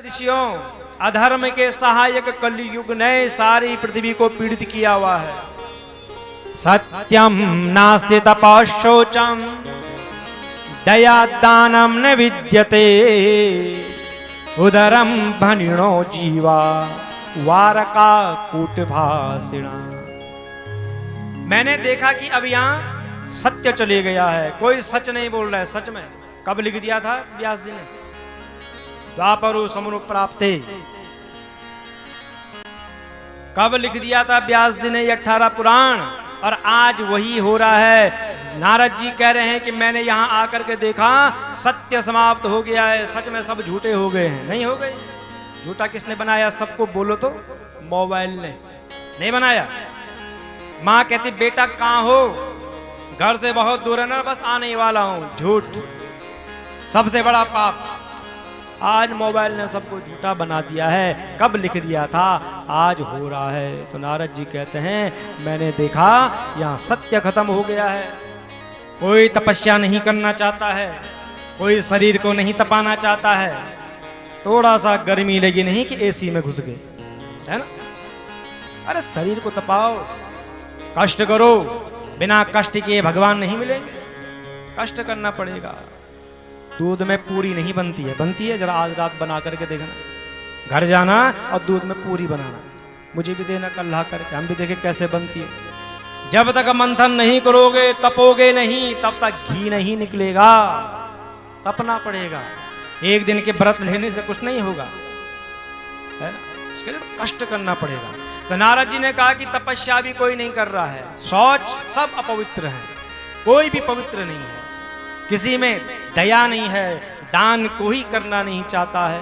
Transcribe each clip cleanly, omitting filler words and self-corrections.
ऋषियों, अधर्म के सहायक कलयुग ने सारी पृथ्वी को पीड़ित किया हुआ है। सत्यम नास्ति तपशोचम दया दानम न विद्यते उदरम भनिणो जीवा वारका कूटभाषिणा। मैंने देखा कि अब यहाँ सत्य चले गया है, कोई सच नहीं बोल रहा है। सच में कब लिख दिया था व्यास जी ने? द्वापरो समनु प्राप्ते। कब लिख दिया था व्यास जी ने ये 18 पुराण? और आज वही हो रहा है। नारद जी कह रहे हैं कि मैंने यहां आकर के देखा सत्य समाप्त हो गया है, सच में सब झूठे हो गए हैं। नहीं हो गए। झूठा किसने बनाया? सबको बोलो तो। मोबाइल ने नहीं बनाया। माँ कहती बेटा कहाँ हो? घर से बहुत दूर है ना, बस आने वाला हूं। झूठ सबसे बड़ा पाप। आज मोबाइल ने सबको झूठा बना दिया है। कब लिख दिया था? आज हो रहा है। तो नारद जी कहते हैं मैंने देखा यहाँ सत्य खत्म हो गया है। कोई तपस्या नहीं करना चाहता है, कोई शरीर को नहीं तपाना चाहता है। थोड़ा सा गर्मी लगी नहीं कि एसी में घुस गए, है ना? अरे शरीर को तपाओ, कष्ट करो। बिना कष्ट के भगवान नहीं मिलेंगे, कष्ट करना पड़ेगा। दूध में पूरी नहीं बनती है, बनती है? जरा आज रात बना करके देखना। घर जाना और दूध में पूरी बनाना, मुझे भी देना कल ला करके, हम भी देखें कैसे बनती है। जब तक मंथन नहीं करोगे, तपोगे नहीं, तब तक घी नहीं निकलेगा। तपना पड़ेगा। एक दिन के व्रत लेने से कुछ नहीं होगा, है ना? उसके लिए तो कष्ट करना पड़ेगा। तो नारद जी ने कहा कि तपस्या भी कोई नहीं कर रहा है, शौच सब अपवित्र है, कोई भी पवित्र नहीं है, किसी में दया नहीं है, दान कोई करना नहीं चाहता है।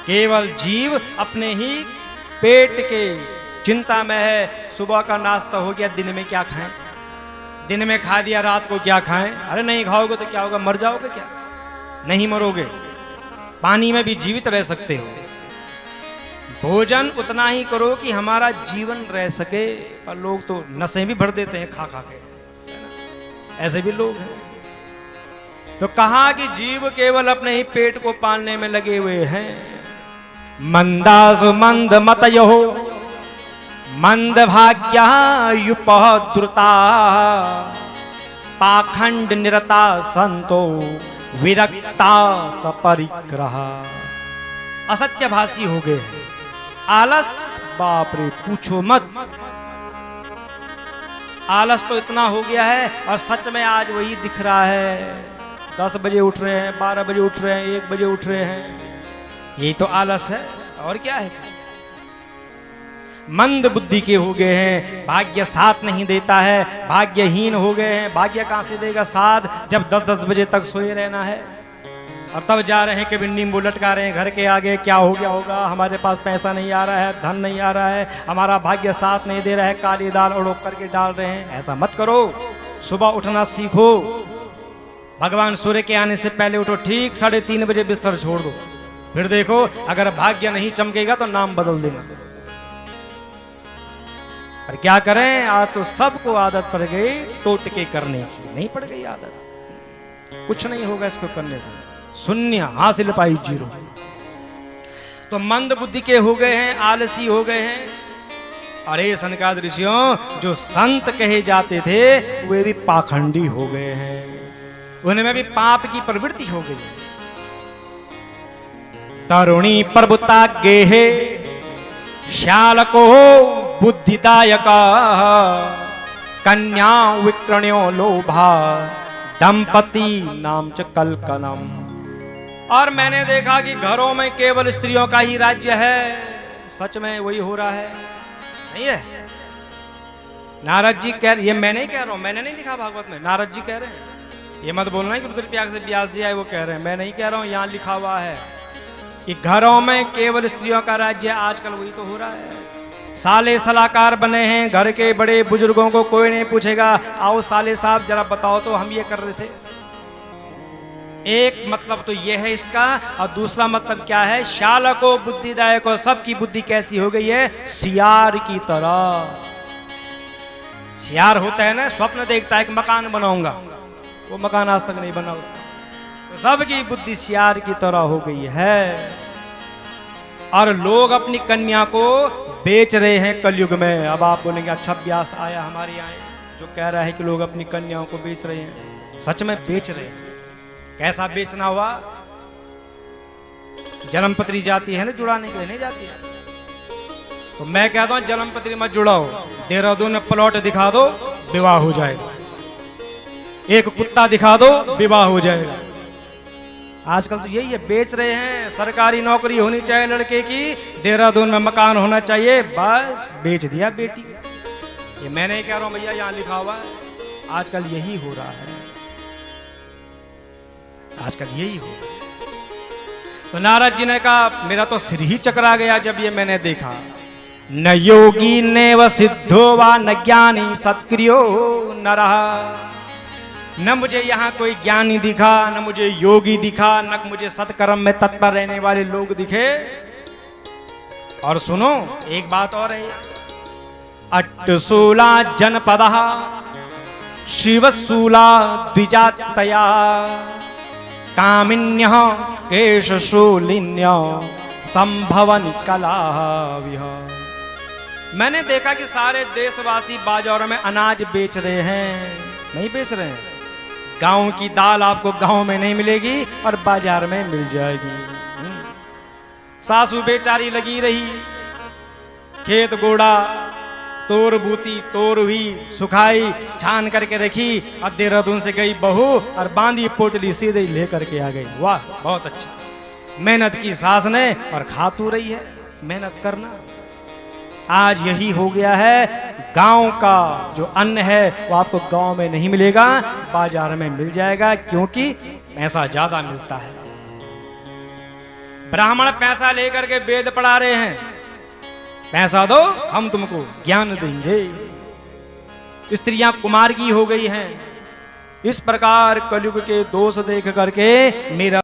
केवल जीव अपने ही पेट के चिंता में है। सुबह का नाश्ता हो गया, दिन में क्या खाएं? दिन में खा दिया, रात को क्या खाएं? अरे नहीं खाओगे तो क्या होगा? मर जाओगे क्या? नहीं मरोगे। पानी में भी जीवित रह सकते हो। भोजन उतना ही करो कि हमारा जीवन रह सके। और लोग तो नसें भी भर देते हैं खा खा के, है ना? ऐसे भी लोग हैं। तो कहा कि जीव केवल अपने ही पेट को पालने में लगे हुए हैं। मंदासु मंद मतयो मंद भाग्या युपद्रुता पाखंड निरता संतो विरक्ता सपरिग्रह। असत्य भाषी हो गए। आलस, बाप रे पूछो मत। आलस तो इतना हो गया है। और सच में आज वही दिख रहा है। 10 बजे उठ रहे हैं, 12 बजे उठ रहे हैं, 1 बजे उठ रहे हैं। यही तो आलस है, और क्या है? मंद बुद्धि के हो गए हैं। भाग्य साथ नहीं देता है, भाग्यहीन हो गए हैं। भाग्य कहां से देगा साथ, जब 10-10 बजे तक सोए रहना है। और तब जा रहे हैं कि नींबू लटका रहे हैं घर के आगे, क्या हो गया होगा, हमारे पास पैसा नहीं आ रहा है, धन नहीं आ रहा है, हमारा भाग्य साथ नहीं दे रहा है, काली दाल उड़ोक करके डाल रहे हैं। ऐसा मत करो। सुबह उठना सीखो। भगवान सूर्य के आने से पहले उठो। ठीक 3:30 बजे बिस्तर छोड़ दो। फिर देखो अगर भाग्य नहीं चमकेगा तो नाम बदल देना। और क्या करें, आज तो सबको आदत पड़ गई टोटके करने की। नहीं पड़ गई आदत, कुछ नहीं होगा इसको करने से। शून्य, हासिल पाई 0। तो मंद बुद्धि के हो गए हैं, आलसी हो गए हैं। अरे सनकादिक ऋषियों, जो संत कहे जाते थे वे भी पाखंडी हो गए हैं। उनमें भी पाप की प्रवृत्ति हो गई। तरुणी प्रभुता गेहे श्यालको बुद्धिदायका कन्या विक्रण्यो लोभा दंपति नाम च कलकलम। और मैंने देखा कि घरों में केवल स्त्रियों का ही राज्य है। सच में वही हो रहा है, नहीं है? नारद जी कह, ये मैं नहीं कह रहा हूं, मैंने नहीं लिखा भागवत में, नारद जी कह रहे हैं। ये मत बोलना है कि रुद्रप्रयाग से व्यास जी आए वो कह रहे हैं, मैं नहीं कह रहा हूं। यहां लिखा हुआ है कि घरों में केवल स्त्रियों का राज्य। आजकल वही तो हो रहा है। साले सलाहकार बने हैं, घर के बड़े बुजुर्गों को कोई नहीं पूछेगा, आओ साले साहब जरा बताओ तो हम ये कर रहे थे। एक मतलब तो ये है इसका। और दूसरा मतलब क्या है? शालको बुद्धिदायक। और सबकी बुद्धि कैसी हो गई है? सियार की तरह। सियार होता है ना, स्वप्न देखता है कि मकान बनाऊंगा, वो मकान आज तक नहीं बना उसका। तो सबकी बुद्धि सियार की तरह हो गई है। और लोग अपनी कन्या को बेच रहे हैं कलयुग में। अब आप बोलेंगे अच्छा व्यास आया हमारे यहाँ जो कह रहा है कि लोग अपनी कन्याओं को बेच रहे हैं। सच में बेच रहे हैं। कैसा बेचना हुआ? जन्मपत्री जाती है ना जुड़ाने के लिए, नहीं जाती है। तो मैं कहता हूं जन्मपत्री मत जुड़ाओ, देहरादून में प्लॉट दिखा दो, विवाह हो जाएगा। एक कुत्ता दिखा दो, विवाह हो जाएगा। आजकल तो यही है, बेच रहे हैं। सरकारी नौकरी होनी चाहिए लड़के की, देहरादून में मकान होना चाहिए, बस बेच दिया बेटी। ये मैं नहीं कह रहा हूं भैया, यहां लिखा हुआ है। आजकल यही हो रहा है, आजकल यही हो रहा है। तो नारद जी ने कहा मेरा तो सिर ही चकरा गया जब ये मैंने देखा। न योगी ने व सिद्धो व न ज्ञानी सत्क्रियो न रहा। न मुझे यहाँ कोई ज्ञानी दिखा, न मुझे योगी दिखा, न मुझे सत्कर्म में तत्पर रहने वाले लोग दिखे। और सुनो एक बात और है, अट्टसूला जनपदा शिवसूला द्विजातया कामिन्य केशशूलिन्य संभवन कला विहार। मैंने देखा कि सारे देशवासी बाजारों में अनाज बेच रहे हैं। नहीं बेच रहे हैं। गांव की दाल आपको गांव में नहीं मिलेगी और बाजार में मिल जाएगी। सासू बेचारी लगी रही, खेत गोड़ा, तोर बूती, तोर हुई, सुखाई, छान करके रखी। अब देहरादून से गई बहू और बांधी पोटली सीधे लेकर के आ गई। वाह बहुत अच्छा, मेहनत की सास ने और खा तू रही है। मेहनत करना। आज यही हो गया है, गांव का जो अन्न है वो आपको गांव में नहीं मिलेगा, बाजार में मिल जाएगा, क्योंकि पैसा ज्यादा मिलता है। ब्राह्मण पैसा लेकर के वेद पढ़ा रहे हैं, पैसा दो हम तुमको ज्ञान देंगे। स्त्रियां कुमार्गी हो गई हैं। इस प्रकार कलयुग के दोष देख करके मेरा